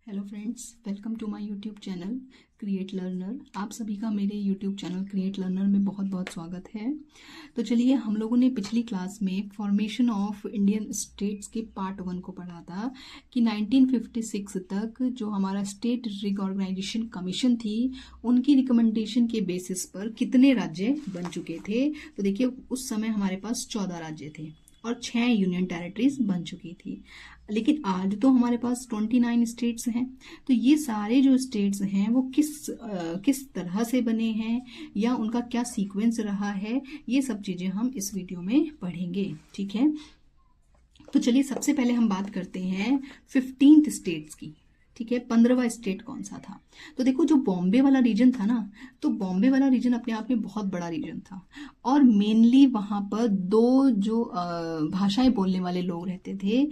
Hello friends, welcome to my YouTube channel create learner. आप सभी का मेरे यूट्यूब चैनल क्रिएट लर्नर में बहुत बहुत स्वागत है। तो चलिए, हम लोगों ने पिछली क्लास में फॉर्मेशन ऑफ इंडियन स्टेट्स के पार्ट 1 को पढ़ा था कि 1956 तक जो हमारा स्टेट रिकॉर्गनाइजेशन कमीशन थी, उनकी रिकमेंडेशन के बेसिस पर कितने राज्य बन चुके थे। तो देखिए, उस समय हमारे पास 14 राज्य थे और 6 यूनियन टेरिटरीज बन चुकी थी। लेकिन आज तो हमारे पास 29 स्टेट्स हैं। तो ये सारे जो स्टेट्स हैं वो किस तरह से बने हैं या उनका क्या सीक्वेंस रहा है, ये सब चीज़ें हम इस वीडियो में पढ़ेंगे। ठीक है, तो चलिए सबसे पहले हम बात करते हैं 15th स्टेट्स की। ठीक है, 15वां स्टेट कौन सा था? तो देखो, जो बॉम्बे वाला रीजन था ना, तो बॉम्बे वाला रीजन अपने आप में बहुत बड़ा रीजन था और मेनली वहां पर दो जो भाषाएं बोलने वाले लोग रहते थे।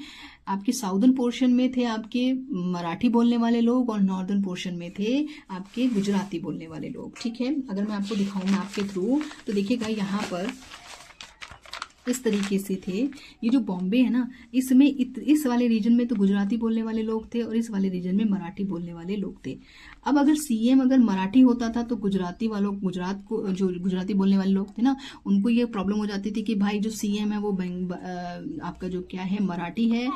आपके साउदर्न पोर्शन में थे आपके मराठी बोलने वाले लोग और नॉर्दर्न पोर्शन में थे आपके गुजराती बोलने वाले लोग। ठीक है, अगर मैं आपको दिखाऊं मैप के थ्रू तो देखिएगा, यहाँ पर इस तरीके से थे। ये जो बॉम्बे है ना, इसमें इस वाले रीजन में तो गुजराती बोलने वाले लोग थे और इस वाले रीजन में मराठी बोलने वाले लोग थे। अब अगर सीएम अगर मराठी होता था तो गुजराती वालों, गुजरात को जो गुजराती बोलने वाले लोग थे ना, उनको ये प्रॉब्लम हो जाती थी कि भाई जो सीएम है वो आपका जो क्या है, मराठी है।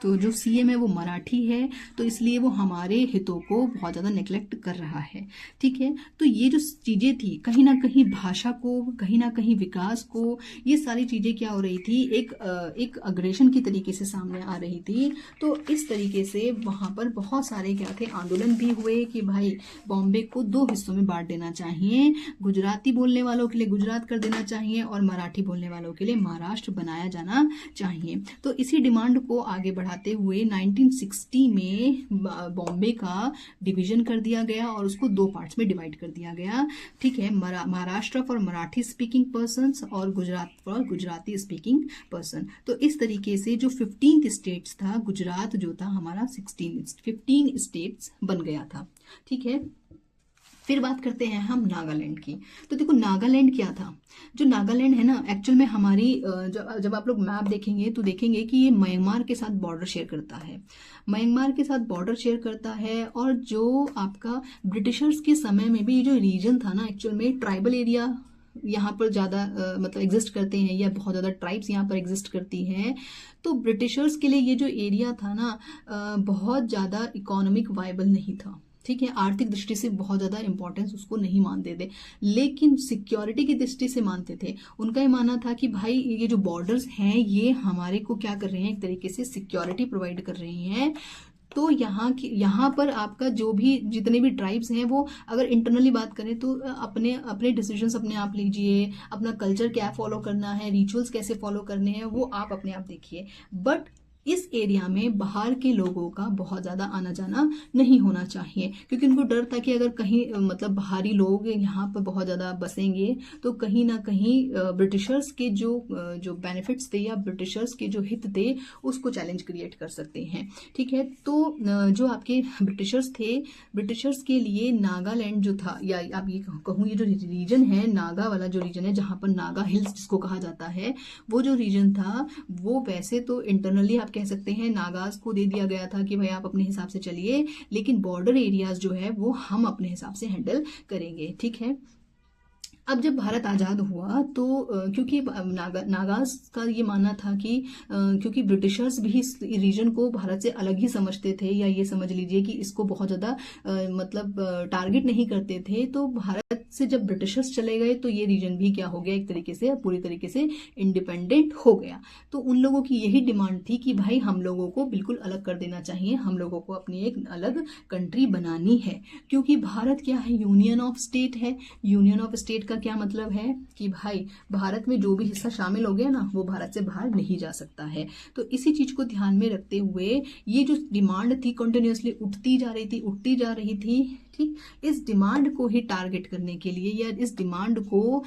तो जो सीएम है वो मराठी है, तो इसलिए वो हमारे हितों को बहुत ज़्यादा नेग्लेक्ट कर रहा है। ठीक है, तो ये जो चीज़ें थी, कहीं ना कहीं भाषा को, कहीं ना कहीं विकास को, ये सारी चीज़ें क्या हो रही थी, एक अग्रेशन की तरीके से सामने आ रही थी। तो इस तरीके से वहाँ पर बहुत सारे क्या थे, आंदोलन भी हुए कि भाई बॉम्बे को 2 हिस्सों में बांट देना चाहिए, गुजराती बोलने वालों के लिए गुजरात कर देना चाहिए और मराठी बोलने वालों के लिए महाराष्ट्र बनाया जाना चाहिए। तो इसी डिमांड को आगे बढ़ाते हुए 1960 में बॉम्बे का डिवीजन कर दिया गया और उसको 2 पार्ट्स में डिवाइड कर दिया गया। ठीक है, Maharashtra for Marathi speaking persons और Gujarat for Gujarati speaking person. तो इस तरीके से जो 15th स्टेट्स था, गुजरात जो था हमारा 15 स्टेट्स बन गया था। ठीक है, फिर बात करते हैं हम नागालैंड की। तो देखो, नागालैंड क्या था? जो नागालैंड है ना, एक्चुअल में हमारी जब आप लोग मैप देखेंगे तो देखेंगे कि ये म्यांमार के साथ बॉर्डर शेयर करता है। म्यांमार के साथ बॉर्डर शेयर करता है और जो आपका ब्रिटिशर्स के समय में भी ये जो रीजन था ना, एक्चुअल में ट्राइबल एरिया यहाँ पर ज़्यादा मतलब एग्जिस्ट करते हैं, या बहुत ज़्यादा ट्राइब्स यहाँ पर एग्जिस्ट करती हैं। तो ब्रिटिशर्स के लिए ये जो एरिया था ना, बहुत ज़्यादा इकोनॉमिक वायबल नहीं था। ठीक है, आर्थिक दृष्टि से बहुत ज़्यादा इंपॉर्टेंस उसको नहीं मानते थे, लेकिन सिक्योरिटी की दृष्टि से मानते थे। उनका ये मानना था कि भाई ये जो बॉर्डर्स हैं ये हमारे को क्या कर रहे हैं, एक तरीके से सिक्योरिटी प्रोवाइड कर रही हैं। तो यहाँ पर आपका जो भी जितने भी ट्राइब्स हैं वो अगर इंटरनली बात करें तो अपने अपने डिसीजंस अपने आप लीजिए, अपना कल्चर क्या फॉलो करना है, रिचुअल्स कैसे फॉलो करने हैं, वो आप अपने आप देखिए। बट इस एरिया में बाहर के लोगों का बहुत ज़्यादा आना जाना नहीं होना चाहिए, क्योंकि उनको डर था कि अगर कहीं मतलब बाहरी लोग यहाँ पर बहुत ज़्यादा बसेंगे तो कहीं ना कहीं ब्रिटिशर्स के जो बेनिफिट्स थे या ब्रिटिशर्स के जो हित थे उसको चैलेंज क्रिएट कर सकते हैं। ठीक है, तो जो आपके ब्रिटिशर्स थे, ब्रिटिशर्स के लिए नागालैंड जो था, या आप ये कहूँ ये जो रीजन है, नागा वाला जो रीजन है, जहाँ पर नागा हिल्स जिसको कहा जाता है, वो जो रीजन था वो वैसे तो इंटरनली आप कह सकते हैं नागाज को दे दिया गया था कि भाई आप अपने हिसाब से चलिए, लेकिन बॉर्डर एरियाज जो है वो हम अपने हिसाब से हैंडल करेंगे। ठीक है, अब जब भारत आज़ाद हुआ तो क्योंकि नागाज का ये मानना था कि क्योंकि ब्रिटिशर्स भी इस रीजन को भारत से अलग ही समझते थे, या ये समझ लीजिए कि इसको बहुत ज़्यादा मतलब टारगेट नहीं करते थे। तो भारत से जब ब्रिटिशर्स चले गए तो ये रीजन भी क्या हो गया, एक तरीके से पूरी तरीके से इंडिपेंडेंट हो गया। तो उन लोगों की यही डिमांड थी कि भाई हम लोगों को बिल्कुल अलग कर देना चाहिए, हम लोगों को अपनी एक अलग कंट्री बनानी है, क्योंकि भारत क्या है, यूनियन ऑफ स्टेट है। यूनियन ऑफ स्टेट का क्या मतलब है कि भाई भारत में जो भी हिस्सा शामिल हो गया ना, वो भारत से बाहर नहीं जा सकता है। तो इसी चीज को ध्यान में रखते हुए ये जो डिमांड थी कंटिन्यूअसली उठती जा रही थी। ठीक, इस डिमांड को ही टारगेट करने के लिए या इस डिमांड को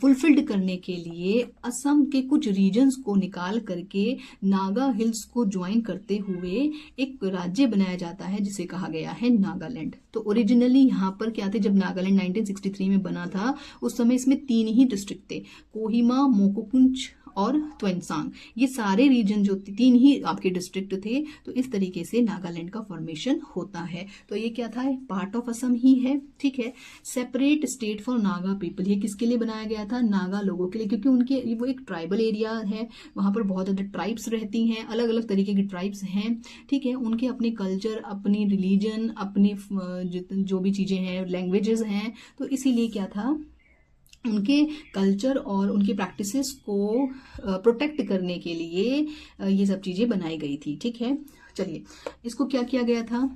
फुलफिल्ड करने के लिए असम के कुछ रीजन्स को निकाल करके नागा हिल्स को ज्वाइन करते हुए एक राज्य बनाया जाता है जिसे कहा गया है नागालैंड। तो ओरिजिनली यहाँ पर क्या थे, जब नागालैंड 1963 में बना था उस समय इसमें 3 ही डिस्ट्रिक्ट थे, कोहिमा, मोकोकुंच और त्वेंसांग, ये सारे रीजन जो तीन ही आपके डिस्ट्रिक्ट थे, तो इस तरीके से नागालैंड का फॉर्मेशन होता है। तो ये क्या था, पार्ट ऑफ असम ही है, ठीक है। Separate state for Naga people, ये किसके लिए बनाया गया था, नागा लोगों के लिए, क्योंकि उनके वो एक ट्राइबल एरिया है, वहां पर बहुत ज्यादा ट्राइब्स रहती हैं, अलग अलग तरीके की ट्राइब्स हैं, ठीक है। उनके अपने कल्चर, अपनी रिलीजन, अपनी जो भी चीजें हैं, लैंग्वेजेस हैं, तो इसीलिए क्या था, उनके कल्चर और उनकी प्रैक्टिसेस को प्रोटेक्ट करने के लिए ये सब चीजें बनाई गई थी, ठीक है। चलिए, इसको क्या किया गया था,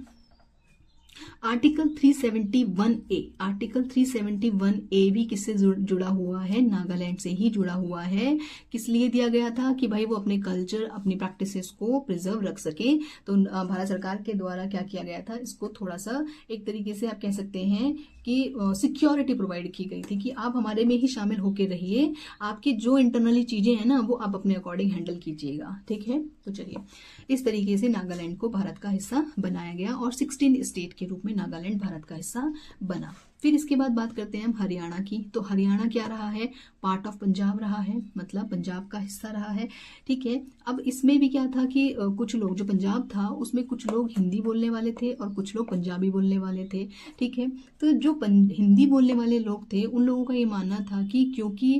आर्टिकल 371A, आर्टिकल 371A भी किससे जुड़ा हुआ है, नागालैंड से ही जुड़ा हुआ है। किस लिए दिया गया था, कि भाई वो अपने कल्चर, अपनी प्रैक्टिसेस को प्रिजर्व रख सके। तो भारत सरकार के द्वारा क्या किया गया था, इसको थोड़ा सा एक तरीके से आप कह सकते हैं कि सिक्योरिटी प्रोवाइड की गई थी, कि आप हमारे में ही शामिल होकर रहिए, आपकी जो इंटरनली चीजें हैं ना, वो आप अपने अकॉर्डिंग हैंडल कीजिएगा, ठीक है। तो चलिए, इस तरीके से नागालैंड को भारत का हिस्सा बनाया गया और 16 स्टेट के रूप में नागालैंड भारत का हिस्सा बना। फिर इसके बाद बात करते हैं हम हरियाणा की। तो हरियाणा क्या रहा है, पार्ट ऑफ पंजाब रहा है, मतलब पंजाब का हिस्सा रहा है, ठीक है। अब इसमें भी क्या था कि कुछ लोग, जो पंजाब था उसमें कुछ लोग हिंदी बोलने वाले थे और कुछ लोग पंजाबी बोलने वाले थे, ठीक है। तो जो हिंदी बोलने वाले लोग थे, उन लोगों का ये मानना था कि क्योंकि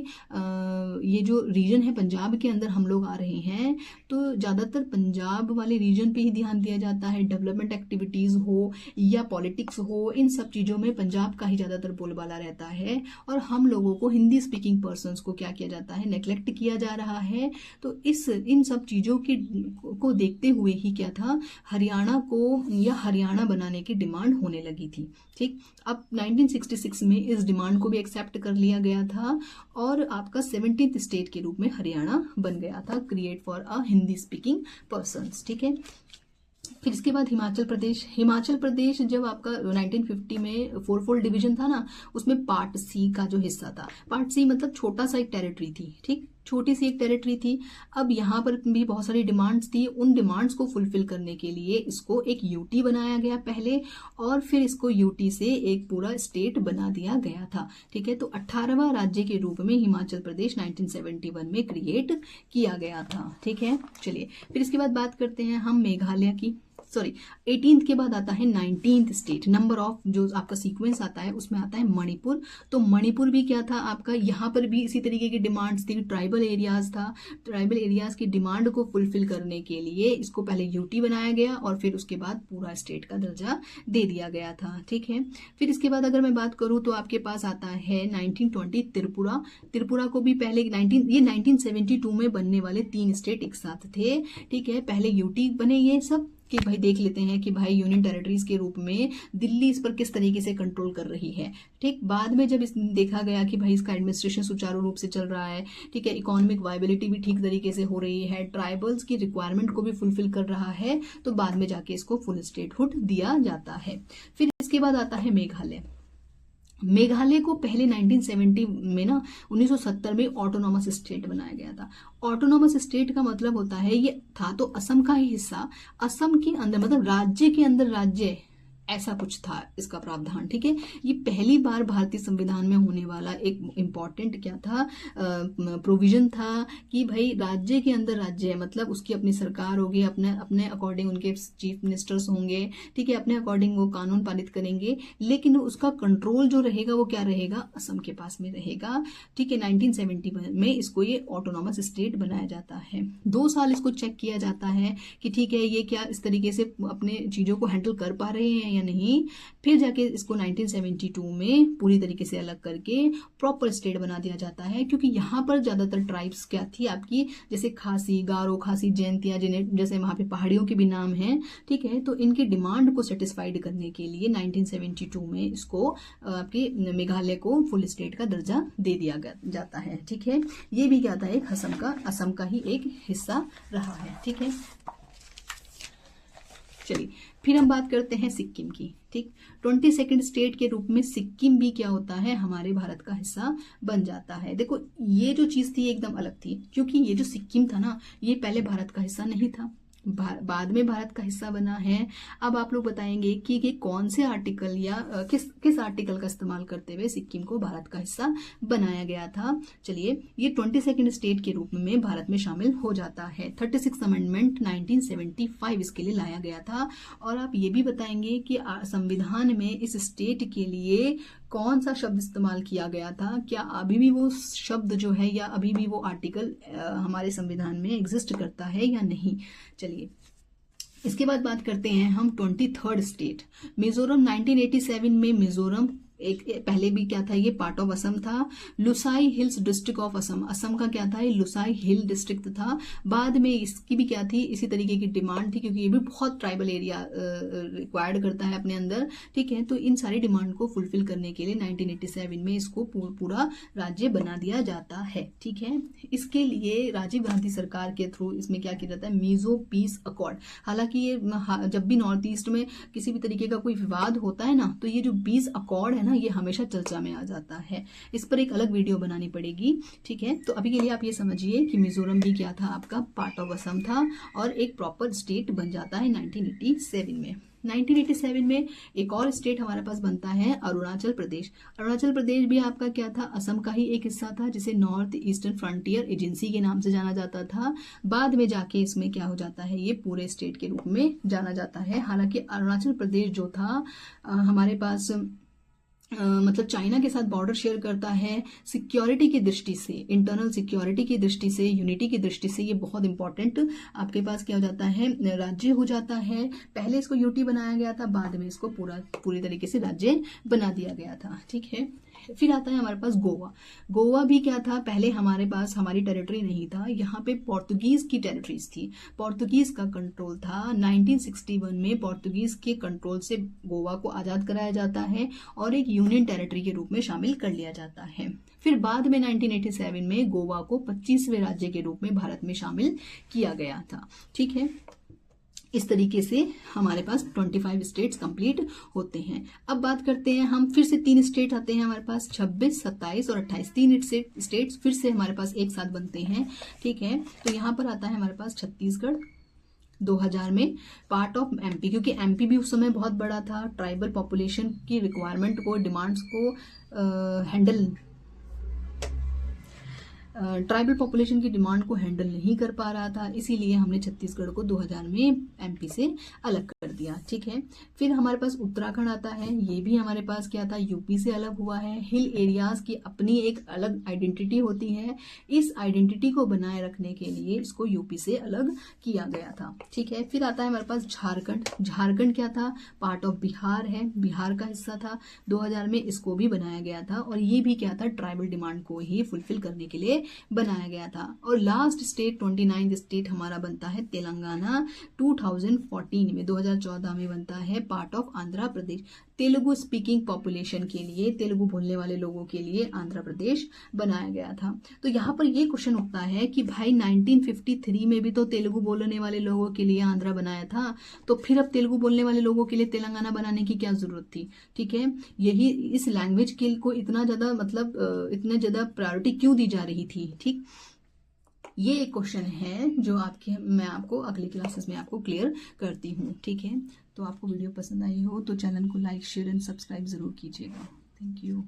ये जो रीजन है पंजाब के अंदर हम लोग आ रहे हैं, तो ज़्यादातर पंजाब वाले रीजन पे ही ध्यान दिया जाता है, डेवलपमेंट एक्टिविटीज़ हो या पॉलिटिक्स हो, इन सब चीज़ों में पंजाब का ही ज़्यादातर बोलबाला रहता है, और हम लोगों को, हिंदी स्पीकिंग पर्सन्स को क्या किया जाता है, नेग्लेक्ट किया जा रहा है। तो इन सब चीज़ों को देखते हुए ही क्या था, हरियाणा को या हरियाणा बनाने की डिमांड होने लगी थी, ठीक। अब 1966 में इस डिमांड को भी एक्सेप्ट कर लिया गया था और आपका 17th स्टेट के रूप में हरियाणा बन गया था, create for a Hindi speaking persons, ठीक है। फिर इसके बाद हिमाचल प्रदेश। हिमाचल प्रदेश जब आपका 1950 में 4-4 डिवीजन था ना, उसमें पार्ट सी का जो हिस्सा था, पार्ट सी मतलब छोटा सा एक टेरिटरी थी, ठीक, छोटी सी एक टेरिटरी थी। अब यहाँ पर भी बहुत सारी डिमांड्स थी, उन डिमांड्स को फुलफिल करने के लिए इसको एक यूटी बनाया गया पहले, और फिर इसको यूटी से एक पूरा स्टेट बना दिया गया था, ठीक है। तो 18वां राज्य के रूप में हिमाचल प्रदेश 1971 में क्रिएट किया गया था, ठीक है। चलिए, फिर इसके बाद बात करते हैं हम मेघालय की। 18th के बाद आता है 19th स्टेट। नंबर ऑफ जो आपका सीक्वेंस आता है उसमें आता है मणिपुर। तो मणिपुर भी क्या था आपका, यहाँ पर भी इसी तरीके की डिमांड्स थी, ट्राइबल एरियाज था, ट्राइबल एरियाज की डिमांड को फुलफिल करने के लिए इसको पहले यूटी बनाया गया और फिर उसके बाद पूरा स्टेट का दर्जा दे दिया गया था, ठीक है। फिर इसके बाद अगर मैं बात करूँ तो आपके पास आता है 1920 त्रिपुरा। त्रिपुरा को भी पहले 1972 में बनने वाले 3 स्टेट एक साथ थे, ठीक है। पहले यूटी बने ये सब, कि भाई देख लेते हैं कि भाई यूनियन टेरिटरीज के रूप में दिल्ली इस पर किस तरीके से कंट्रोल कर रही है, ठीक। बाद में जब देखा गया कि भाई इसका एडमिनिस्ट्रेशन सुचारू रूप से चल रहा है, ठीक है, इकोनॉमिक वायबिलिटी भी ठीक तरीके से हो रही है, ट्राइबल्स की रिक्वायरमेंट को भी फुलफिल कर रहा है, तो बाद में जाके इसको फुल स्टेटहुड दिया जाता है। फिर इसके बाद आता है मेघालय। मेघालय को पहले 1970 में ना 1970 में ऑटोनॉमस स्टेट बनाया गया था। ऑटोनॉमस स्टेट का मतलब होता है ये था तो असम का ही हिस्सा, असम के अंदर मतलब राज्य के अंदर राज्य, ऐसा कुछ था इसका प्रावधान, ठीक है। ये पहली बार भारतीय संविधान में होने वाला एक इम्पॉर्टेंट क्या था, प्रोविजन था कि भाई राज्य के अंदर राज्य है, मतलब उसकी अपनी सरकार होगी, अपने अकॉर्डिंग उनके चीफ मिनिस्टर्स होंगे, ठीक है, अपने अकॉर्डिंग वो कानून पारित करेंगे, लेकिन उसका कंट्रोल जो रहेगा वो क्या रहेगा, असम के पास में रहेगा, ठीक है। 1970 में इसको ये ऑटोनॉमस स्टेट बनाया जाता है। 2 साल इसको चेक किया जाता है कि ठीक है ये क्या इस तरीके से अपने चीजों को हैंडल कर पा रहे हैं या नहीं। फिर जाके इसको 1972 में पूरी तरीके से अलग करके प्रॉपर स्टेट बना दिया जाता है, क्योंकि यहाँ पर ज्यादातर ट्राइब्स क्या थी आपकी, जैसे खासी, गारो, खासी, जैंतिया, जिन्हें जैसे वहां पे पहाड़ियों के भी नाम हैं, ठीक है। तो इनकी डिमांड को सेटिस्फाइड करने के लिए 1972 में इसको आपके मेघालय को फुल स्टेट का दर्जा दे दिया जाता है, ठीक है। ये भी क्या था, एक असम का ही एक हिस्सा रहा है, ठीक है। चलिए, फिर हम बात करते हैं सिक्किम की, ठीक। 22nd स्टेट के रूप में सिक्किम भी क्या होता है, हमारे भारत का हिस्सा बन जाता है। देखो ये जो चीज थी एकदम अलग थी, क्योंकि ये जो सिक्किम था ना, ये पहले भारत का हिस्सा नहीं था, बाद में भारत का हिस्सा बना है। अब आप लोग बताएंगे कि कौन से आर्टिकल या किस आर्टिकल का इस्तेमाल करते हुए सिक्किम को भारत का हिस्सा बनाया गया था। चलिए, ये 22nd स्टेट के रूप में भारत में शामिल हो जाता है। 36 अमेंडमेंट 1975 इसके लिए लाया गया था। और आप ये भी बताएंगे कि संविधान में इस स्टेट के लिए कौन सा शब्द इस्तेमाल किया गया था, क्या अभी भी वो शब्द जो है या अभी भी वो आर्टिकल हमारे संविधान में एग्जिस्ट करता है या नहीं। चलिए, इसके बाद बात करते हैं हम 23rd स्टेट मिजोरम। 1987 में मिजोरम एक पहले भी क्या था, ये पार्ट ऑफ असम था। Lushai hills district of Assam, Assam का क्या था, ये लुसाई हिल डिस्ट्रिक्ट था। बाद में इसकी भी क्या थी, इसी तरीके की डिमांड थी, क्योंकि ये भी बहुत ट्राइबल एरिया रिक्वायर्ड करता है अपने अंदर, ठीक है। तो इन सारी डिमांड को फुलफिल करने के लिए 1987 में इसको पूरा राज्य बना दिया जाता है, ठीक है। इसके लिए राजीव गांधी सरकार के थ्रू इसमें क्या किया जाता है, मीजो पीस अकॉर्ड। हालांकि ये जब भी नॉर्थ ईस्ट में किसी भी तरीके का कोई विवाद होता है ना, तो ये जो पीस अकॉर्ड है, ये हमेशा चर्चा में आ जाता है। इस पर एक अलग वीडियो बनानी पड़ेगी, ठीक है। तो अभी के लिए आप ये समझिए कि मिजोरम भी क्या था, आपका पार्ट ऑफ असम था और एक प्रॉपर स्टेट बन जाता है 1987 में। 1987 में एक और स्टेट हमारे पास बनता है अरुणाचल प्रदेश। अरुणाचल प्रदेश भी आपका क्या था, असम का ही एक हिस्सा था, जिसे नॉर्थ ईस्टर्न फ्रंटियर एजेंसी के नाम से जाना जाता था। बाद में जाके इसमें क्या हो जाता है, ये पूरे स्टेट के रूप में जाना जाता है। हालांकि अरुणाचल प्रदेश जो था हमारे पास मतलब चाइना के साथ बॉर्डर शेयर करता है। सिक्योरिटी की दृष्टि से, इंटरनल सिक्योरिटी की दृष्टि से, यूनिटी की दृष्टि से ये बहुत इंपॉर्टेंट आपके पास क्या हो जाता है, राज्य हो जाता है। पहले इसको यूटी बनाया गया था, बाद में इसको पूरी तरीके से राज्य बना दिया गया था, ठीक है। फिर आता है हमारे पास गोवा। गोवा भी क्या था, पहले हमारे पास हमारी टेरिटरी नहीं था, यहाँ पे पोर्तुगीज की टेरिटरीज थी, पोर्तुगीज का कंट्रोल था। 1961 में पोर्तुगीज के कंट्रोल से गोवा को आजाद कराया जाता है और एक यूनियन टेरिटरी के रूप में शामिल कर लिया जाता है। फिर बाद में 1987 में गोवा को 25वें राज्य के रूप में भारत में शामिल किया गया था, ठीक है। इस तरीके से हमारे पास 25 स्टेट्स कंप्लीट होते हैं। अब बात करते हैं हम, फिर से 3 स्टेट आते हैं हमारे पास, 26, 27 और 28। 3 स्टेट्स फिर से हमारे पास एक साथ बनते हैं, ठीक है। तो यहाँ पर आता है हमारे पास छत्तीसगढ़ 2000 में पार्ट ऑफ एमपी, क्योंकि एमपी भी उस समय बहुत बड़ा था, ट्राइबल पॉपुलेशन की रिक्वायरमेंट को, डिमांड्स को ट्राइबल पॉपुलेशन की डिमांड को हैंडल नहीं कर पा रहा था, इसीलिए हमने छत्तीसगढ़ को 2000 में एमपी से अलग कर दिया, ठीक है। फिर हमारे पास उत्तराखंड आता है, ये भी हमारे पास क्या था, यूपी से अलग हुआ है। हिल एरियाज की अपनी एक अलग आइडेंटिटी होती है, इस आइडेंटिटी को बनाए रखने के लिए इसको यूपी से अलग किया गया था, ठीक है। फिर आता है हमारे पास झारखंड। झारखंड क्या था, पार्ट ऑफ बिहार है, बिहार का हिस्सा था। 2000 में इसको भी बनाया गया था और ये भी क्या था, ट्राइबल डिमांड को ही फुलफिल करने के लिए बनाया गया था। और लास्ट स्टेट 29 स्टेट हमारा बनता है तेलंगाना। 2014 में 2014 में बनता है part of Andhra Pradesh. Telugu speaking population के लिए, तेलुगु बोलने वाले लोगों के लिए आंध्र प्रदेश बनाया गया था। तो यहाँ पर ये क्वेश्चन उठता है कि भाई 1953 में भी तो तेलुगु बोलने वाले लोगों के लिए आंध्र बनाया था, तो फिर अब तेलुगु बोलने वाले लोगों के लिए तेलंगाना बनाने की क्या जरूरत थी, ठीक है। यही इस लैंग्वेज के को इतना ज्यादा इतने ज्यादा प्रायोरिटी क्यों दी जा रही थी, ठीक। ये एक क्वेश्चन है जो मैं आपको अगली क्लासेस में आपको क्लियर करती हूँ, ठीक है। तो आपको वीडियो पसंद आई हो तो चैनल को लाइक, शेयर एंड सब्सक्राइब जरूर कीजिएगा। Thank you.